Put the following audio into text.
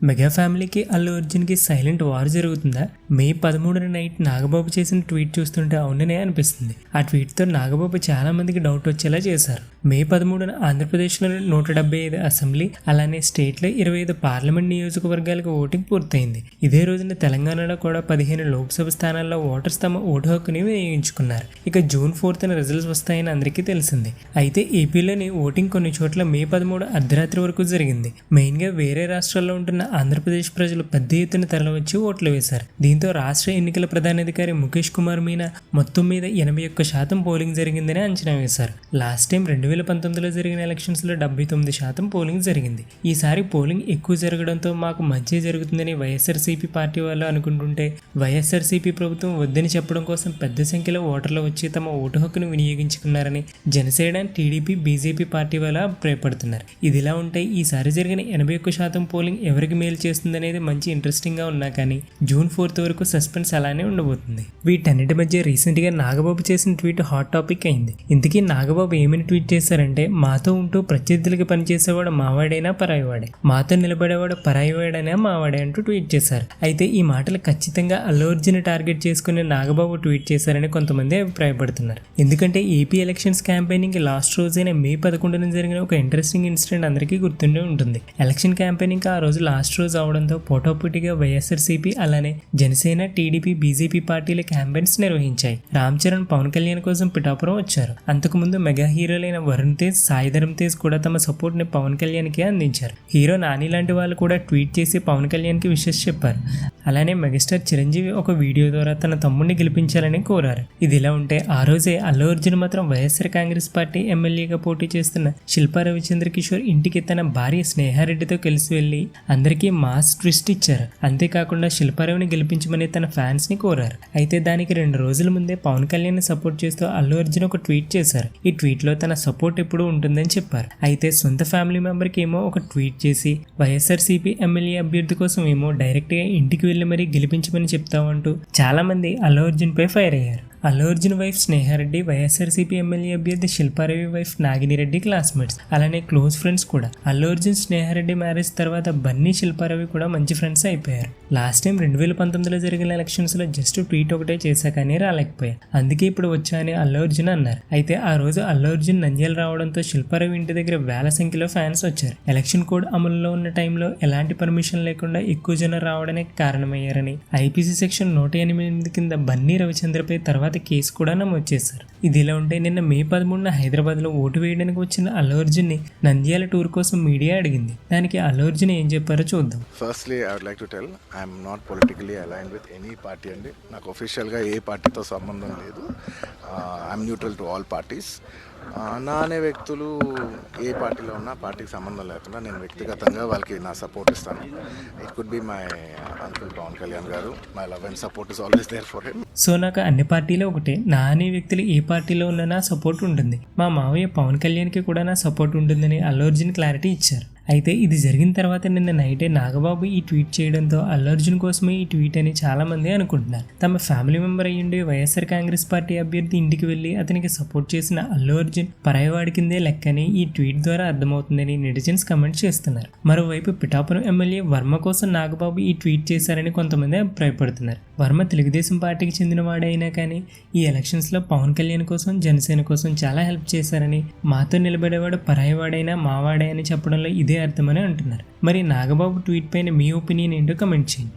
Mega ఫ్యామిలీకి అల్లు అర్జున్కి silent war జరుగుతుందా? మే 13న నైట్ నాగబాబు చేసిన ట్వీట్ చూస్తుంటే అవుననే అనిపిస్తుంది. ఆ ట్వీట్తో నాగబాబు చాలా మందికి డౌట్ వచ్చేలా చేశారు. మే 13న ఆంధ్రప్రదేశ్లో 175 అసెంబ్లీ అలానే స్టేట్లో 25 పార్లమెంట్ నియోజకవర్గాలకు ఓటింగ్ పూర్తయింది. ఇదే రోజున తెలంగాణలో కూడా 15 లోక్సభ స్థానాల్లో ఓటర్స్ తమ ఓటు హక్కుని వినియోగించుకున్నారు. ఇక జూన్ 4న రిజల్ట్స్ వస్తాయని అందరికీ తెలిసింది. అయితే ఏపీలోని ఓటింగ్ కొన్ని చోట్ల మే 13 అర్ధరాత్రి వరకు జరిగింది. మెయిన్గా వేరే రాష్ట్రాల్లో ఉంటున్న ఆంధ్రప్రదేశ్ ప్రజలు పెద్ద ఎత్తున తరలివచ్చి ఓట్లు వేశారు. దీంతో రాష్ట్ర ఎన్నికల ప్రధానాధికారి ముఖేష్ కుమార్ మీనా మొత్తం మీద 81% పోలింగ్ జరిగిందని అంచనా వేశారు. లాస్ట్ టైం 2019లో జరిగిన ఎలక్షన్స్లో 79% పోలింగ్ జరిగింది. ఈసారి పోలింగ్ ఎక్కువ జరగడంతో మాకు మంచి జరుగుతుందని వైఎస్ఆర్సీపీ పార్టీ వాళ్ళు అనుకుంటుంటే వైఎస్ఆర్సీపీ ప్రభుత్వం వద్దని చెప్పడం కోసం పెద్ద సంఖ్యలో ఓటర్లు వచ్చి తమ ఓటు హక్కును వినియోగించుకున్నారని జనసేన, టీడీపీ, బీజేపీ పార్టీ వాళ్ళు అభిప్రాయపడుతున్నారు. ఇదిలా ఉంటే ఈసారి జరిగిన 81% పోలింగ్ ఎవరికి మేలు చేస్తుందనేది మంచి ఇంట్రెస్టింగ్ గా ఉన్నా కానీ జూన్ 4 వరకు సస్పెన్స్ అలానే ఉండబోతుంది. వీటన్నిటి మధ్య రీసెంట్ గా నాగబాబు చేసిన ట్వీట్ హాట్ టాపిక్ అయింది. ఇంతకీ నాగబాబు ఏమని ట్వీట్ చేశారంటే, మాతో ఉంటూ ప్రత్యర్థులకి పనిచేసేవాడు మావాడైనా పరాయివాడే, మాతో నిలబడేవాడు పరాయివాడైనా మావాడే అంటూ ట్వీట్ చేశారు. అయితే ఈ మాటలు ఖచ్చితంగా అల్లు అర్జున్ టార్గెట్ చేసుకుని నాగబాబు ట్వీట్ చేశారని కొంతమంది అభిప్రాయపడుతున్నారు. ఎందుకంటే ఏపీ ఎలక్షన్స్ క్యాంపెయినింగ్ లాస్ట్ రోజైన మే 11న జరిగిన ఒక ఇంట్రెస్టింగ్ ఇన్సిడెంట్ అందరికీ గుర్తుండే ఉంటుంది. ఎలక్షన్ క్యాంపెయినింగ్ ఆ రోజు లాస్ట్ రోజు అవడంతో పోటాపోటీగా వైఎస్ఆర్సీపీ అలానే జనసేన, టీడీపీ, బీజేపీ పార్టీల క్యాంపెయిన్స్ నిర్వహించాయి. రామ్ చరణ్ పవన్ కళ్యాణ్ కోసం పిఠాపురం వచ్చారు. అంతకుముందు మెగా హీరోలైన వరుణ్ తేజ్, సాయి ధరమ్ తేజ్ కూడా తమ సపోర్ట్ ని పవన్ కళ్యాణ్ కి అందించారు. హీరో నాని లాంటి వాళ్ళు కూడా ట్వీట్ చేసి పవన్ కళ్యాణ్ కి విషెస్ చెప్పారు. అలానే మెగాస్టార్ చిరంజీవి ఒక వీడియో ద్వారా తన తమ్ముడిని గెలిపించాలని కోరారు. ఇదిలా ఉంటే ఆ రోజే అల్లు అర్జున్ మాత్రం వైఎస్ఆర్ కాంగ్రెస్ పార్టీ ఎమ్మెల్యేగా పోటీ చేస్తున్న శిల్పా రవిచంద్ర కిషోర్ ఇంటికి తన భార్య స్నేహారెడ్డితో కలిసి వెళ్లి అందరికీ మాస్ ట్విస్ట్ ఇచ్చారు. అంతేకాకుండా శిల్పారావుని గెలిపించమని తన ఫ్యాన్స్ ని కోరారు. అయితే దానికి 2 రోజుల ముందే పవన్ కళ్యాణ్ సపోర్ట్ చేస్తూ అల్లు అర్జున్ ఒక ట్వీట్ చేశారు. ఈ ట్వీట్ లో తన సపోర్ట్ ఎప్పుడు ఉంటుందని చెప్పారు. అయితే సొంత ఫ్యామిలీ మెంబర్ కి ఏమో ఒక ట్వీట్ చేసి వైఎస్ఆర్సీపీ ఎమ్మెల్యే అభ్యర్థి కోసం ఏమో డైరెక్ట్ గా ఇంటికి వెళ్లి మరీ గెలిపించమని చెప్తామంటూ చాలా మంది అల్లు అర్జున్ పై ఫైర్ అయ్యారు. అల్లు అర్జున్ వైఫ్ స్నేహారెడ్డి, వైఎస్ఆర్సీపీ ఎమ్మెల్యే అభ్యర్థి శిల్పారవి వైఫ్ నాగినిరెడ్డి క్లాస్మేట్స్, అలానే క్లోజ్ ఫ్రెండ్స్ కూడా. అల్లు అర్జున్ స్నేహారెడ్డి మ్యారేజ్ తర్వాత బన్నీ, శిల్పారవి కూడా మంచి ఫ్రెండ్స్ అయిపోయారు. లాస్ట్ టైం 2019లో జరిగిన ఎలక్షన్స్ లో జస్ట్ ట్వీట్ ఒకటే చేశా కానీ రాలేకపోయారు. అందుకే ఇప్పుడు వచ్చా అని అల్లు అర్జున్ అన్నారు. అయితే ఆ రోజు అల్లు అర్జున్ నంద్యాల రావడంతో శిల్పారవి ఇంటి దగ్గర వేల సంఖ్యలో ఫ్యాన్స్ వచ్చారు. ఎలక్షన్ కోడ్ అమలులో ఉన్న టైంలో ఎలాంటి పర్మిషన్ లేకుండా ఎక్కువ జనం రావడానికి కారణమయ్యారని ఐపీసీ సెక్షన్ 108 కింద బన్నీ రవిచంద్రపై తర్వాత కేసు కూడా నమోదు చేశారు. ఇదిలా ఉంటే నిన్న మే 13న హైదరాబాద్ లో ఓటు వేయడానికి వచ్చిన అల్లు అర్జున్ ని నంద్యాల టూర్ కోసం మీడియా అడిగింది. దానికి అల్లు అర్జున్ ఏం చెప్పారో చూద్దాం. Firstly I would like to tell I'm not politically aligned with any party అండి. నాకు ఒఫిషియల్గా ఏ పార్టీతో సంబంధం లేదు. I'm neutral to all parties. నా అనే వ్యక్తులు ఏ పార్టీలో ఉన్నా పార్టీకి సంబంధం లేకుండా నేను వ్యక్తిగతంగా వాళ్ళకి నా సపోర్ట్ ఇస్తాను. It could be my uncle Pawan Kalyan garu. My love and support is always there for him. So నాకు అన్ని పార్టీలో ఒకటే, నా అనే వ్యక్తులు ఏ పార్టీలో ఉన్నా నా సపోర్ట్ ఉంటుంది. మా మావయ్య పవన్ కళ్యాణ్కి కూడా నా సపోర్ట్ ఉంటుందని అల్లు అర్జున్ క్లారిటీ ఇచ్చారు. అయితే ఇది జరిగిన తర్వాత నిన్న నైటే నాగబాబు ఈ ట్వీట్ చేయడంతో అల్లు అర్జున్ కోసమే ఈ ట్వీట్ అని చాలా మంది అనుకుంటున్నారు. తమ ఫ్యామిలీ మెంబర్ అయ్యుండి వైఎస్ఆర్ కాంగ్రెస్ పార్టీ అభ్యర్థి ఇంటికి వెళ్లి అతనికి సపోర్ట్ చేసిన అల్లు అర్జున్ పరాయివాడి కిందే లెక్కని ఈ ట్వీట్ ద్వారా అర్థమవుతుందని నెటిజన్స్ కమెంట్ చేస్తున్నారు. మరోవైపు పిఠాపురం ఎమ్మెల్యే వర్మ కోసం నాగబాబు ఈ ట్వీట్ చేశారని కొంతమంది అభిప్రాయపడుతున్నారు. వర్మ తెలుగుదేశం పార్టీకి చెందినవాడే అయినా కానీ ఈ ఎలక్షన్స్ లో పవన్ కళ్యాణ్ కోసం, జనసేన కోసం చాలా హెల్ప్ చేశారని, మాతో నిలబడేవాడు పరాయివాడైనా మావాడే అని చెప్పడంలో ఇదే అర్థమని అంటున్నారు. మరి నాగబాబు ట్వీట్ పైన మీ ఒపీనియన్ ఏంటో కమెంట్ చేయండి.